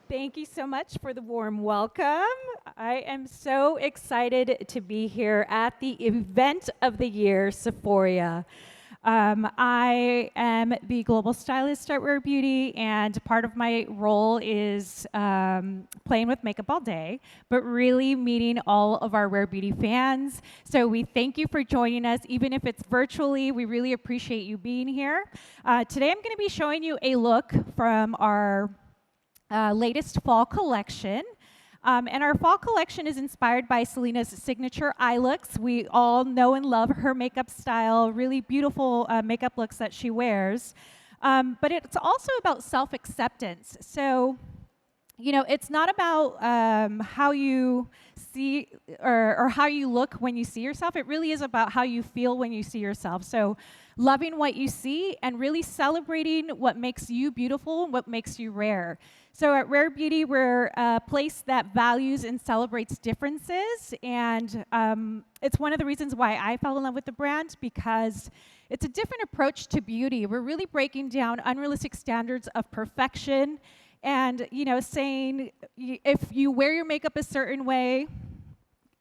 Thank you so much for the warm welcome. I am so excited to be here at the event of the year, Sephora. I am the global stylist at Rare Beauty, and part of my role is playing with makeup all day, but really meeting all of our Rare Beauty fans. So we thank you for joining us, even if it's virtually. We really appreciate you being here. Today I'm going to be showing you a look from our latest fall collection. And our fall collection is inspired by Selena's signature eye looks. We all know and love her makeup style, really beautiful makeup looks that she wears. But it's also about self-acceptance. So, you know, it's not about how you see or how you look when you see yourself. It really is about how you feel when you see yourself. So loving what you see and really celebrating what makes you beautiful and what makes you rare. So at Rare Beauty, we're a place that values and celebrates differences. And it's one of the reasons why I fell in love with the brand, because it's a different approach to beauty. We're really breaking down unrealistic standards of perfection and, you know, saying if you wear your makeup a certain way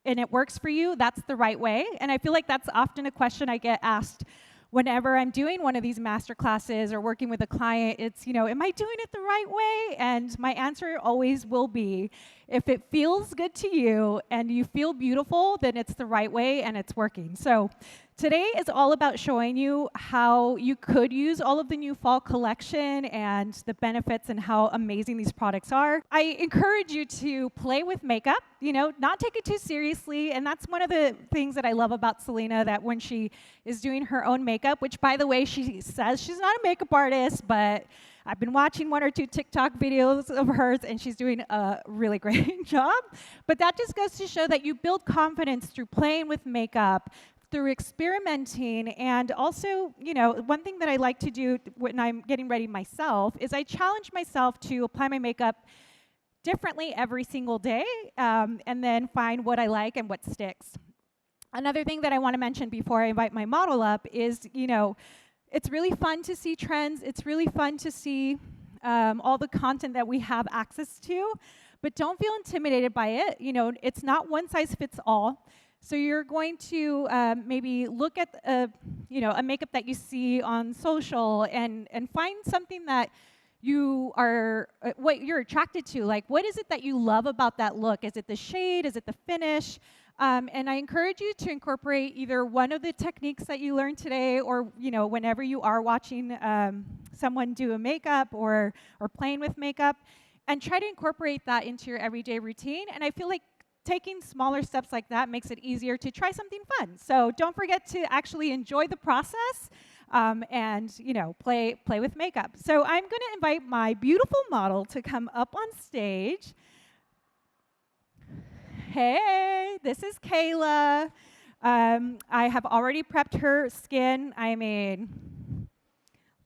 and it works for you, that's the right way. And I feel like that's often a question I get asked whenever I'm doing one of these master classes or working with a client. It's, you know, am I doing it the right way? And my answer always will be, if it feels good to you and you feel beautiful, then it's the right way and it's working. So today is all about showing you how you could use all of the new fall collection and the benefits and how amazing these products are. I encourage you to play with makeup, you know, not take it too seriously. And that's one of the things that I love about Selena, that when she is doing her own makeup, which by the way, she says she's not a makeup artist, but I've been watching one or two TikTok videos of hers, and she's doing a really great job. But that just goes to show that you build confidence through playing with makeup, through experimenting, and also, you know, one thing that I like to do when I'm getting ready myself is I challenge myself to apply my makeup differently every single day, and then find what I like and what sticks. Another thing that I want to mention before I invite my model up is, you know, it's really fun to see trends. It's really fun to see all the content that we have access to, but don't feel intimidated by it. You know, it's not one size fits all. So you're going to maybe look at you know, a makeup that you see on social and find something that you are, what you're attracted to. Like, what is it that you love about that look? Is it the shade? Is it the finish? And I encourage you to incorporate either one of the techniques that you learned today, or, you know, whenever you are watching someone do a makeup or playing with makeup, and try to incorporate that into your everyday routine. And I feel like taking smaller steps like that makes it easier to try something fun. So don't forget to actually enjoy the process and, you know, play with makeup. So I'm going to invite my beautiful model to come up on stage. Hey, this is Kayla. I have already prepped her skin. I mean,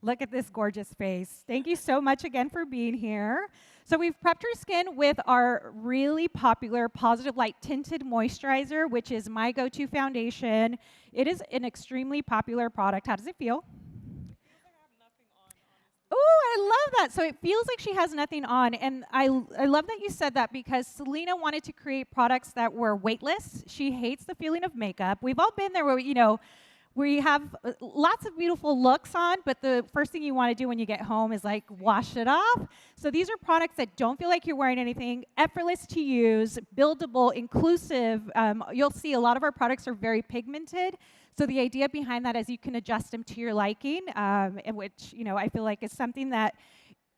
look at this gorgeous face. Thank you so much again for being here. So we've prepped her skin with our really popular Positive Light Tinted Moisturizer, which is my go-to foundation. It is an extremely popular product. How does it feel? Oh, I love that. So it feels like she has nothing on. And I love that you said that, because Selena wanted to create products that were weightless. She hates the feeling of makeup. We've all been there where, you know, we have lots of beautiful looks on, but the first thing you want to do when you get home is like wash it off. So these are products that don't feel like you're wearing anything, effortless to use, buildable, inclusive. You'll see a lot of our products are very pigmented. So the idea behind that is you can adjust them to your liking, and which, you know, I feel like is something that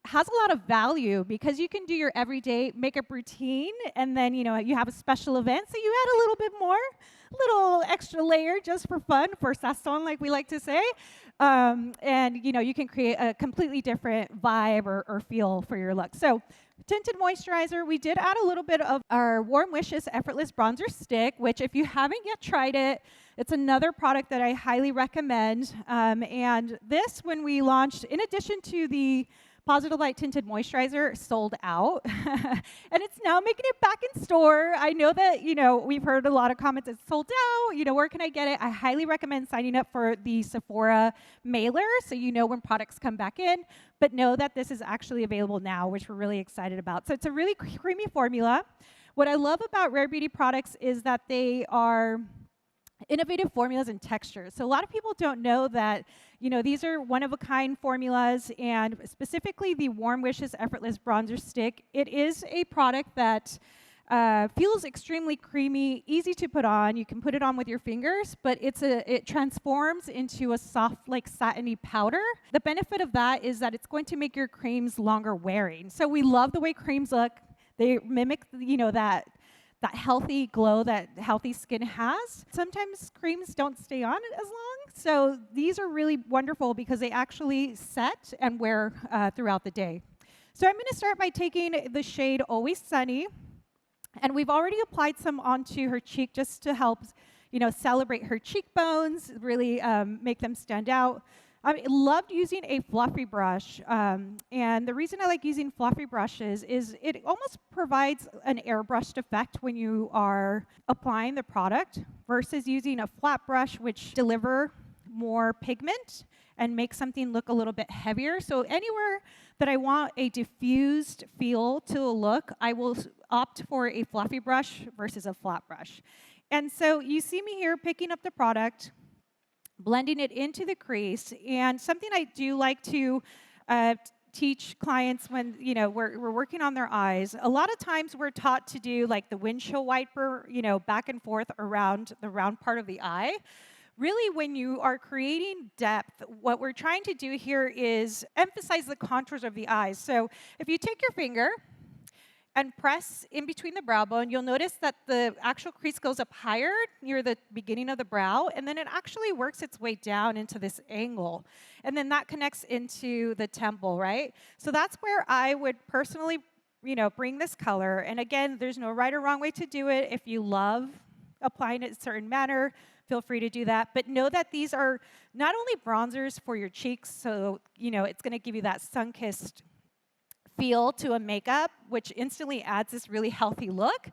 has a lot of value, because you can do your everyday makeup routine, and then, you know, you have a special event, so you add a little bit more, little extra layer just for fun, for sazon, like we like to say. And, you know, you can create a completely different vibe or feel for your look. So tinted moisturizer, we did add a little bit of our Warm Wishes Effortless Bronzer Stick, which if you haven't yet tried it, it's another product that I highly recommend. And this, when we launched, in addition to the Positive Light Tinted Moisturizer sold out, and it's now making it back in store. I know that, we've heard a lot of comments, it's sold out, where can I get it? I highly recommend signing up for the Sephora mailer so you know when products come back in, but know that this is actually available now, which we're really excited about. So it's a really creamy formula. What I love about Rare Beauty products is that they are innovative formulas and textures. So a lot of people don't know that, these are one-of-a-kind formulas, and specifically the Warm Wishes Effortless Bronzer Stick. It is a product that feels extremely creamy, easy to put on. You can put it on with your fingers, but it transforms into a soft, like satiny powder. The benefit of that is that it's going to make your creams longer wearing. So we love the way creams look. They mimic, that healthy glow that healthy skin has. Sometimes creams don't stay on as long, so these are really wonderful because they actually set and wear throughout the day. So I'm gonna start by taking the shade Always Sunny, and we've already applied some onto her cheek just to help, celebrate her cheekbones, really make them stand out. I loved using a fluffy brush, and the reason I like using fluffy brushes is it almost provides an airbrushed effect when you are applying the product versus using a flat brush, which deliver more pigment and make something look a little bit heavier. So anywhere that I want a diffused feel to a look, I will opt for a fluffy brush versus a flat brush. And so you see me here picking up the product, blending it into the crease, and something I do like to teach clients when we're working on their eyes. A lot of times we're taught to do like the windshield wiper, back and forth around the round part of the eye. Really, when you are creating depth, what we're trying to do here is emphasize the contours of the eyes. So if you take your finger and press in between the brow bone, you'll notice that the actual crease goes up higher near the beginning of the brow, and then it actually works its way down into this angle. And then that connects into the temple, right? So that's where I would personally, bring this color. And again, there's no right or wrong way to do it. If you love applying it a certain manner, feel free to do that. But know that these are not only bronzers for your cheeks, so, it's gonna give you that sun-kissed feel to a makeup, which instantly adds this really healthy look.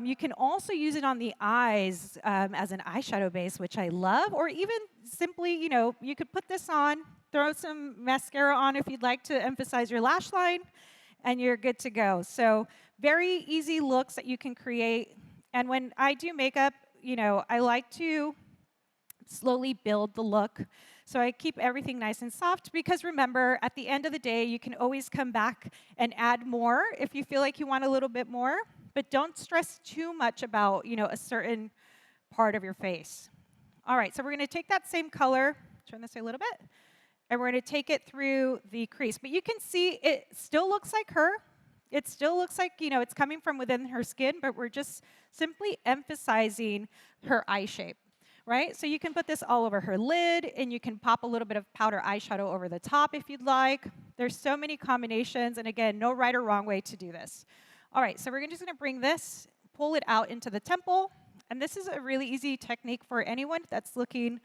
You can also use it on the eyes as an eyeshadow base, which I love, or even simply, you could put this on, throw some mascara on if you'd like to emphasize your lash line, and you're good to go. So very easy looks that you can create. And when I do makeup, I like to slowly build the look. So I keep everything nice and soft because remember, at the end of the day, you can always come back and add more if you feel like you want a little bit more, but don't stress too much about, a certain part of your face. All right, so we're gonna take that same color, turn this way a little bit, and we're gonna take it through the crease. But you can see it still looks like her. It still looks like, it's coming from within her skin, but we're just simply emphasizing her eye shape. Right? So you can put this all over her lid, and you can pop a little bit of powder eyeshadow over the top if you'd like. There's so many combinations, and again, no right or wrong way to do this. All right, so we're just gonna bring this, pull it out into the temple, and this is a really easy technique for anyone that's looking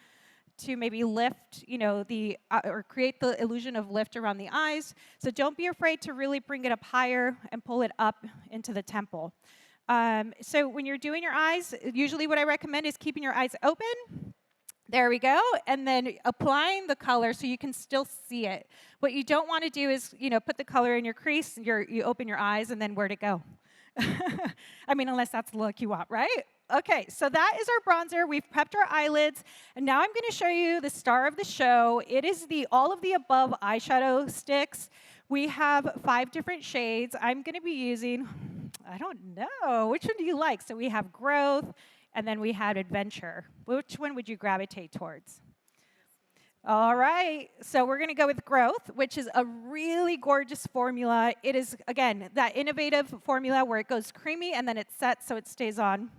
to maybe lift, or create the illusion of lift around the eyes. So don't be afraid to really bring it up higher and pull it up into the temple. So when you're doing your eyes, usually what I recommend is keeping your eyes open. There we go. And then applying the color so you can still see it. What you don't want to do is, put the color in your crease, you open your eyes, and then where'd it go? I mean, unless that's the look you want, right? Okay, so that is our bronzer. We've prepped our eyelids, and now I'm going to show you the star of the show. It is the all of the above eyeshadow sticks. We have 5 different shades. I'm going to be using, I don't know, which one do you like? So we have Growth, and then we had Adventure. Which one would you gravitate towards? All right, so we're going to go with Growth, which is a really gorgeous formula. It is, again, that innovative formula where it goes creamy and then it sets so it stays on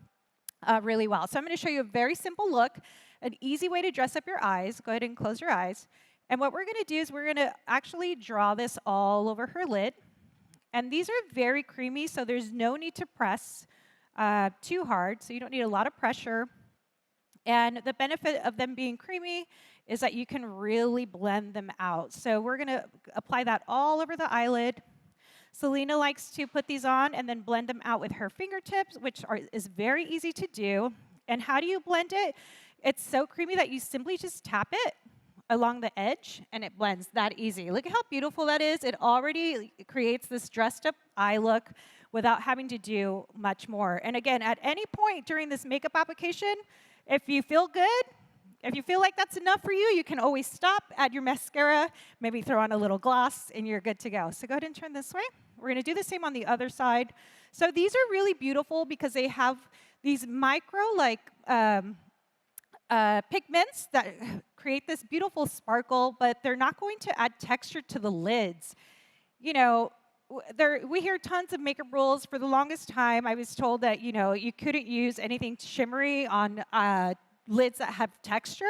really well. So I'm going to show you a very simple look, an easy way to dress up your eyes. Go ahead and close your eyes. And what we're going to do is we're going to actually draw this all over her lid. And these are very creamy, so there's no need to press too hard, so you don't need a lot of pressure. And the benefit of them being creamy is that you can really blend them out. So we're going to apply that all over the eyelid. Selena likes to put these on and then blend them out with her fingertips, which is very easy to do. And how do you blend it? It's so creamy that you simply just tap it along the edge, and it blends that easy. Look at how beautiful that is. It already creates this dressed up eye look without having to do much more. And again, at any point during this makeup application, if you feel good, if you feel like that's enough for you, you can always stop, add your mascara, maybe throw on a little gloss, and you're good to go. So go ahead and turn this way. We're going to do the same on the other side. So these are really beautiful because they have these micro, like, pigments that create this beautiful sparkle, but they're not going to add texture to the lids. You know, we hear tons of makeup rules. For the longest time, I was told that, you know, you couldn't use anything shimmery on lids that have texture.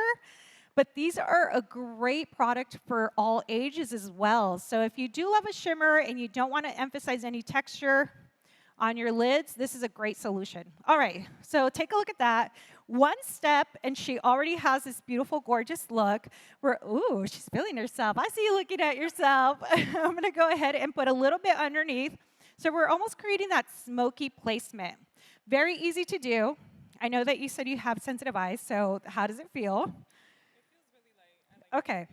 But these are a great product for all ages as well. So if you do love a shimmer and you don't want to emphasize any texture on your lids, this is a great solution. All right, so take a look at that. One step, and she already has this beautiful, gorgeous look. Ooh, she's feeling herself. I see you looking at yourself. I'm going to go ahead and put a little bit underneath. So we're almost creating that smoky placement. Very easy to do. I know that you said you have sensitive eyes, so how does it feel? It feels really light. Okay,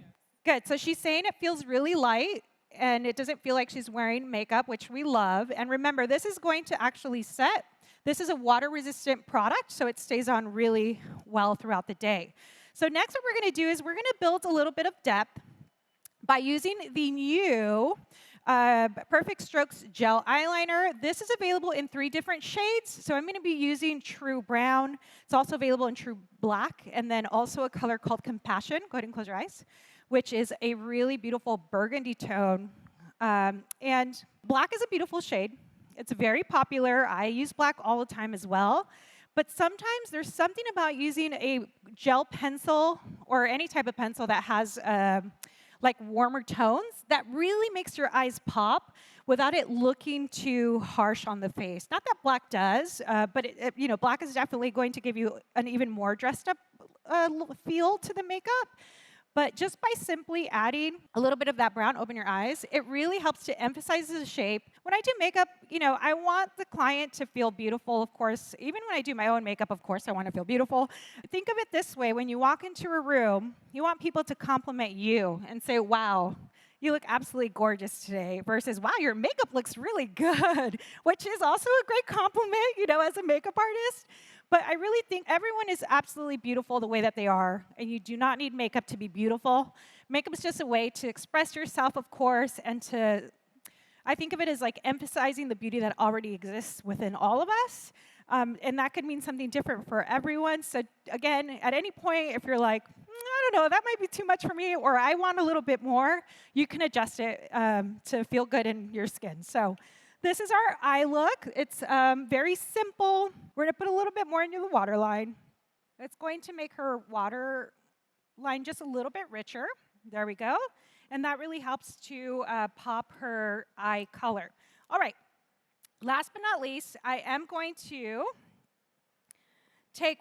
good. So she's saying it feels really light, and it doesn't feel like she's wearing makeup, which we love. And remember, this is going to actually set. This is a water-resistant product, so it stays on really well throughout the day. So next what we're going to do is we're going to build a little bit of depth by using the new Perfect Strokes Gel Eyeliner. This is available in 3 different shades, so I'm going to be using True Brown. It's also available in True Black, and then also a color called Compassion. Go ahead and close your eyes, which is a really beautiful burgundy tone. And black is a beautiful shade. It's very popular. I use black all the time as well. But sometimes there's something about using a gel pencil or any type of pencil that has like warmer tones that really makes your eyes pop without it looking too harsh on the face. Not that black does, but you know, black is definitely going to give you an even more dressed up feel to the makeup. But just by simply adding a little bit of that brown, open your eyes, it really helps to emphasize the shape. When I do makeup, you know, I want the client to feel beautiful, of course. Even when I do my own makeup, of course, I want to feel beautiful. Think of it this way. When you walk into a room, you want people to compliment you and say, wow, you look absolutely gorgeous today, versus, wow, your makeup looks really good, which is also a great compliment, you know, as a makeup artist. But I really think everyone is absolutely beautiful the way that they are, and you do not need makeup to be beautiful. Makeup is just a way to express yourself, of course, and I think of it as like emphasizing the beauty that already exists within all of us. And that could mean something different for everyone. So again, at any point, if you're like, I don't know, that might be too much for me, or I want a little bit more, you can adjust it to feel good in your skin. So this is our eye look. It's very simple. We're going to put a little bit more into the waterline. It's going to make her waterline just a little bit richer. There we go. And that really helps to pop her eye color. All right. Last but not least, I am going to take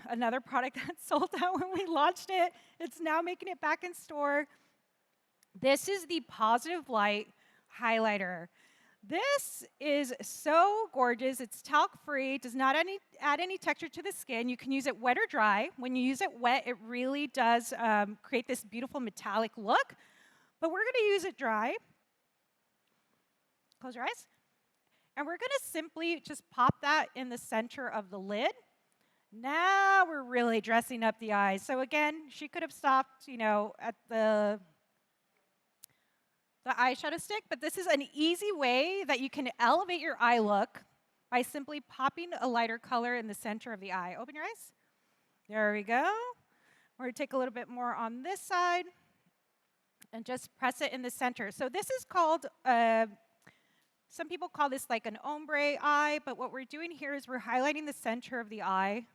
another product that sold out when we launched it. It's now making it back in store. This is the Positive Light highlighter. This is so gorgeous. It's talc-free, does not add any texture to the skin. You can use it wet or dry. When you use it wet, it really does create this beautiful metallic look. But we're going to use it dry. Close your eyes. And we're going to simply just pop that in the center of the lid. Now we're really dressing up the eyes. So again, she could have stopped, you know, at the eyeshadow stick, but this is an easy way that you can elevate your eye look by simply popping a lighter color in the center of the eye. Open your eyes. There we go. We're going to take a little bit more on this side and just press it in the center. So this is called, some people call this like an ombre eye, but what we're doing here is we're highlighting the center of the eye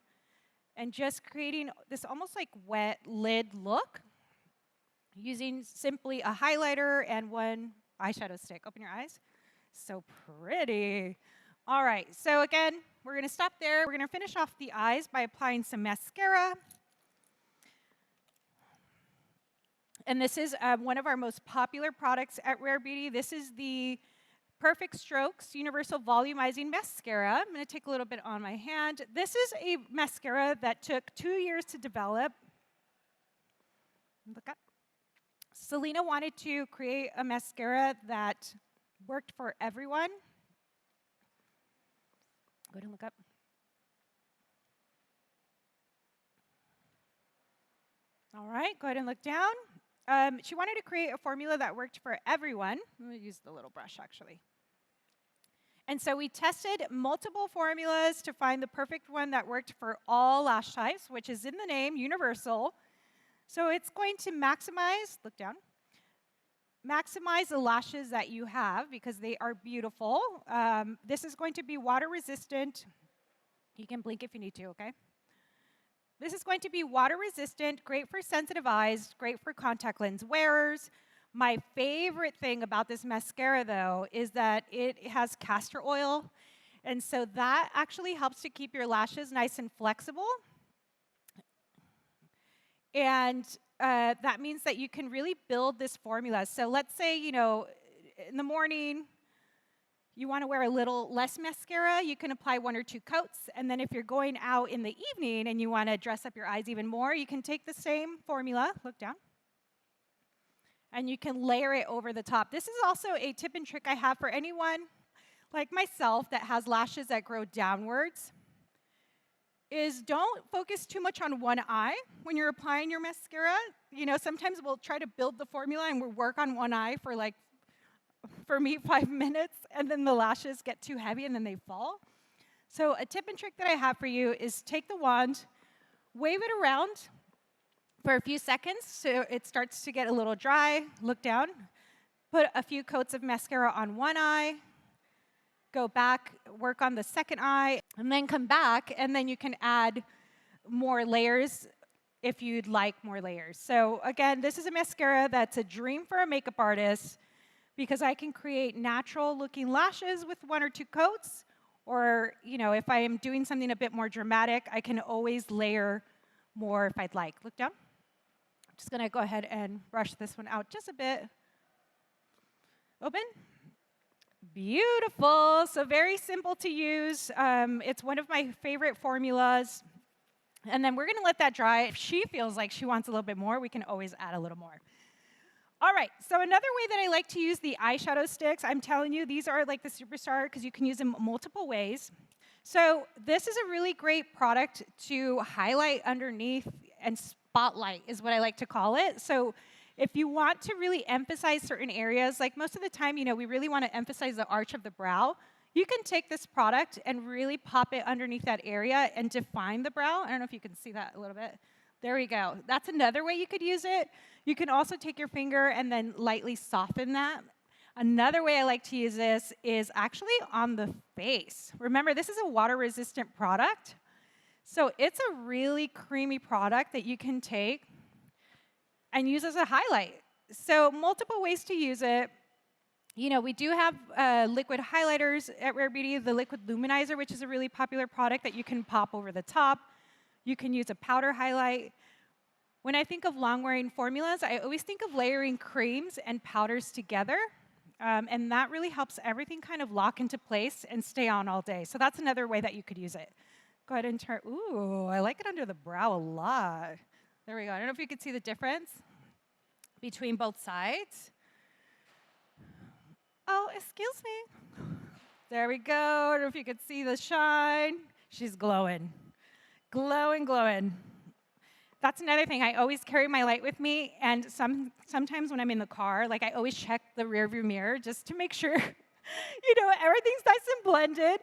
and just creating this almost like wet lid look, using simply a highlighter and one eyeshadow stick. Open your eyes. So pretty. All right, so again, we're going to stop there. We're going to finish off the eyes by applying some mascara. And this is one of our most popular products at Rare Beauty. This is the Perfect Strokes Universal Volumizing Mascara. I'm going to take a little bit on my hand. This is a mascara that took 2 years to develop. Look up. Selena wanted to create a mascara that worked for everyone. Go ahead and look up. All right, go ahead and look down. She wanted to create a formula that worked for everyone. I'm going to use the little brush, actually. And so we tested multiple formulas to find the perfect one that worked for all lash types, which is in the name, universal. So it's going to maximize, look down, maximize the lashes that you have because they are beautiful. This is going to be water resistant. You can blink if you need to, okay? This is going to be water resistant, great for sensitive eyes, great for contact lens wearers. My favorite thing about this mascara, though, is that it has castor oil. And so that actually helps to keep your lashes nice and flexible. And that means that you can really build this formula. So let's say, you know, in the morning, you want to wear a little less mascara, you can apply 1 or 2 coats. And then if you're going out in the evening and you want to dress up your eyes even more, you can take the same formula, look down, and you can layer it over the top. This is also a tip and trick I have for anyone like myself that has lashes that grow downwards, is don't focus too much on one eye when you're applying your mascara. You know, sometimes we'll try to build the formula and we'll work on one eye for like, for me, 5 minutes, and then the lashes get too heavy and then they fall. So a tip and trick that I have for you is take the wand, wave it around for a few seconds so it starts to get a little dry. Look down, put a few coats of mascara on one eye, go back, work on the second eye, and then come back, and then you can add more layers if you'd like more layers. So again, this is a mascara that's a dream for a makeup artist because I can create natural looking lashes with 1 or 2 coats, or you know, if I am doing something a bit more dramatic, I can always layer more if I'd like. Look down. I'm just gonna go ahead and brush this one out just a bit. Open. Beautiful. So very simple to use. It's one of my favorite formulas. And then we're going to let that dry. If she feels like she wants a little bit more, we can always add a little more. All right. So another way that I like to use the eyeshadow sticks, I'm telling you, these are like the superstar because you can use them multiple ways. So this is a really great product to highlight underneath and spotlight is what I like to call it. So if you want to really emphasize certain areas, like most of the time, you know, we really want to emphasize the arch of the brow, you can take this product and really pop it underneath that area and define the brow. I don't know if you can see that a little bit. There we go. That's another way you could use it. You can also take your finger and then lightly soften that. Another way I like to use this is actually on the face. Remember, this is a water-resistant product. So it's a really creamy product that you can take and use as a highlight. So multiple ways to use it. You know, we do have liquid highlighters at Rare Beauty, the liquid luminizer, which is a really popular product that you can pop over the top. You can use a powder highlight. When I think of long-wearing formulas, I always think of layering creams and powders together. And that really helps everything kind of lock into place and stay on all day. So that's another way that you could use it. Go ahead and turn. Ooh, I like it under the brow a lot. There we go. I don't know if you can see the difference between both sides. Oh, excuse me. There we go. I don't know if you can see the shine. She's glowing. Glowing, glowing. That's another thing. I always carry my light with me, and sometimes when I'm in the car, like I always check the rearview mirror just to make sure, everything's nice and blended.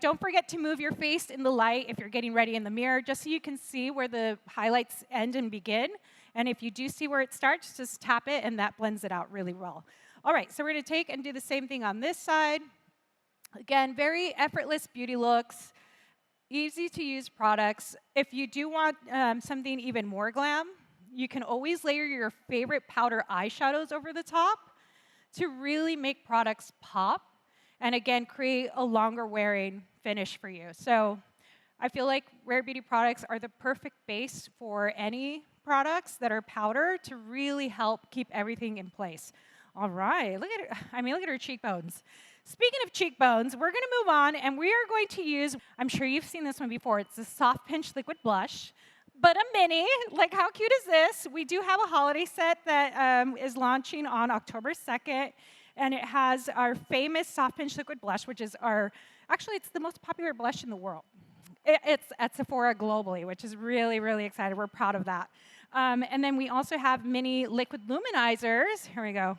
Don't forget to move your face in the light if you're getting ready in the mirror, just so you can see where the highlights end and begin. And if you do see where it starts, just tap it, and that blends it out really well. All right, so we're going to take and do the same thing on this side. Again, very effortless beauty looks, easy to use products. If you do want something even more glam, you can always layer your favorite powder eyeshadows over the top to really make products pop. And again, create a longer wearing finish for you. So I feel like Rare Beauty products are the perfect base for any products that are powder to really help keep everything in place. All right, look at her. I mean, look at her cheekbones. Speaking of cheekbones, we're going to move on, and we are going to use, I'm sure you've seen this one before, it's a Soft Pinch Liquid Blush, but a mini. Like, how cute is this? We do have a holiday set that is launching on October 2nd, and it has our famous Soft Pinch Liquid Blush, which is actually, it's the most popular blush in the world. It's at Sephora globally, which is really, really exciting. We're proud of that. And then we also have mini liquid luminizers. Here we go.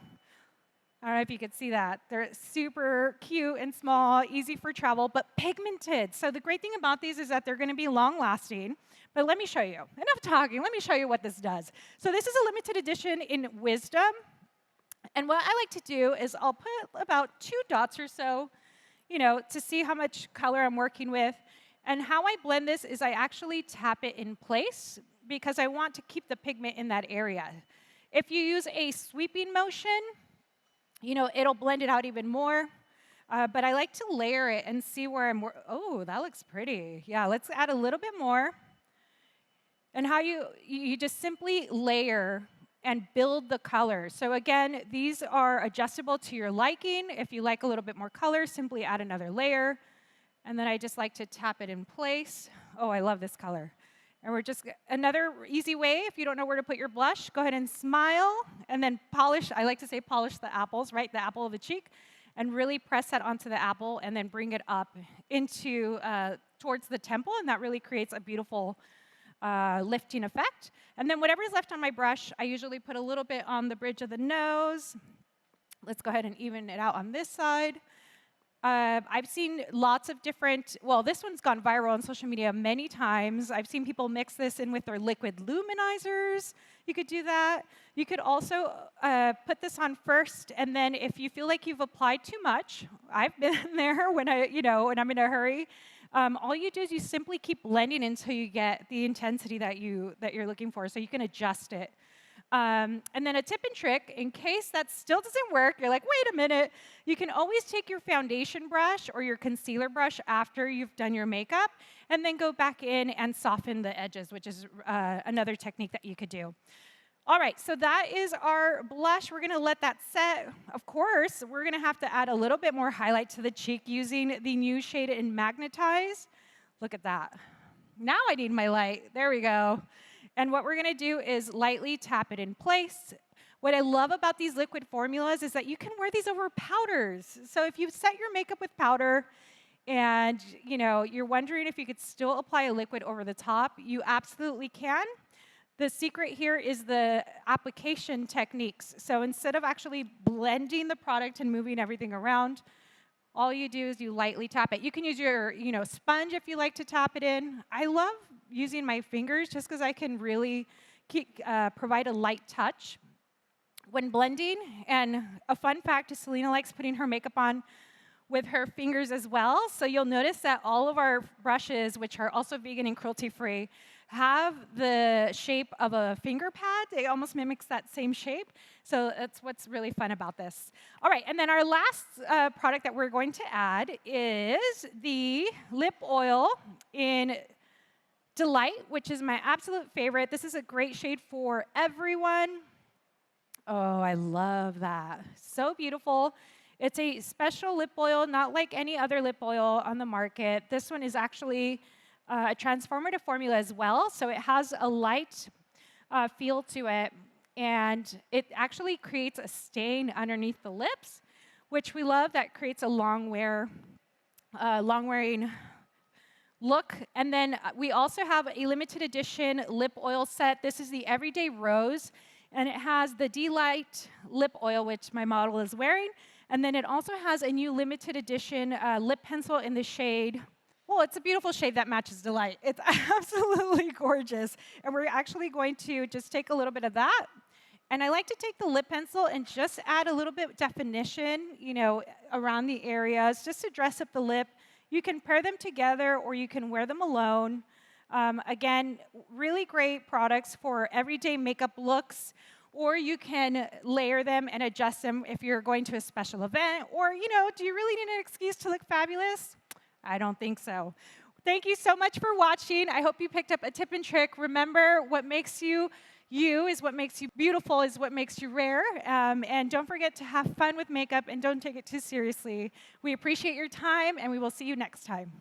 I don't know if you could see that. They're super cute and small, easy for travel, but pigmented. So the great thing about these is that they're going to be long-lasting. But let me show you. Enough talking. Let me show you what this does. So this is a limited edition in Wisdom. And what I like to do is I'll put about 2 dots or so, to see how much color I'm working with. And how I blend this is I actually tap it in place because I want to keep the pigment in that area. If you use a sweeping motion, it'll blend it out even more. But I like to layer it and see where I'm, oh, that looks pretty. Yeah, let's add a little bit more. And how you just simply layer and build the color. So again, these are adjustable to your liking. If you like a little bit more color, simply add another layer. And then I just like to tap it in place. Oh, I love this color. And we're just, another easy way, if you don't know where to put your blush, go ahead and smile, and then polish. I like to say polish the apples, right? The apple of the cheek, and really press that onto the apple, and then bring it up into, towards the temple, and that really creates a beautiful lifting effect. And then whatever's left on my brush, I usually put a little bit on the bridge of the nose. Let's go ahead and even it out on this side. I've seen lots of different, well, this one's gone viral on social media many times. I've seen people mix this in with their liquid luminizers. You could do that. You could also put this on first, and then if you feel like you've applied too much, I've been there when when I'm in a hurry. All you do is you simply keep blending until you get the intensity that you're looking for, so you can adjust it. And then a tip and trick, in case that still doesn't work, you're like, wait a minute, you can always take your foundation brush or your concealer brush after you've done your makeup, and then go back in and soften the edges, which is another technique that you could do. All right, so that is our blush. We're gonna let that set. Of course, we're gonna have to add a little bit more highlight to the cheek using the new shade in Magnetize. Look at that. Now I need my light. There we go. And what we're going to do is lightly tap it in place. What I love about these liquid formulas is that you can wear these over powders. So if you set your makeup with powder and you're wondering if you could still apply a liquid over the top, you absolutely can. The secret here is the application techniques. So instead of actually blending the product and moving everything around, all you do is you lightly tap it. You can use your sponge if you like to tap it in. I love using my fingers just because I can really provide a light touch when blending. And a fun fact is Selena likes putting her makeup on with her fingers as well. So you'll notice that all of our brushes, which are also vegan and cruelty-free, have the shape of a finger pad. It almost mimics that same shape. So that's what's really fun about this. All right, and then our last product that we're going to add is the lip oil in Delight, which is my absolute favorite. This is a great shade for everyone. Oh, I love that. So beautiful. It's a special lip oil, not like any other lip oil on the market. This one is actually a transformative formula as well, so it has a light feel to it, and it actually creates a stain underneath the lips, which we love. That creates a long-wearing look. And then we also have a limited edition lip oil set. This is the Everyday Rose, and it has the Delight lip oil, which my model is wearing, and then it also has a new limited edition lip pencil in the shade. Well, it's a beautiful shade that matches Delight. It's absolutely gorgeous. And we're actually going to just take a little bit of that. And I like to take the lip pencil and just add a little bit of definition, around the areas, just to dress up the lip. You can pair them together or you can wear them alone. Again, really great products for everyday makeup looks, or you can layer them and adjust them if you're going to a special event, or, do you really need an excuse to look fabulous? I don't think so. Thank you so much for watching. I hope you picked up a tip and trick. Remember, what makes you You is what makes you beautiful, is what makes you rare. And don't forget to have fun with makeup and don't take it too seriously. We appreciate your time, and we will see you next time.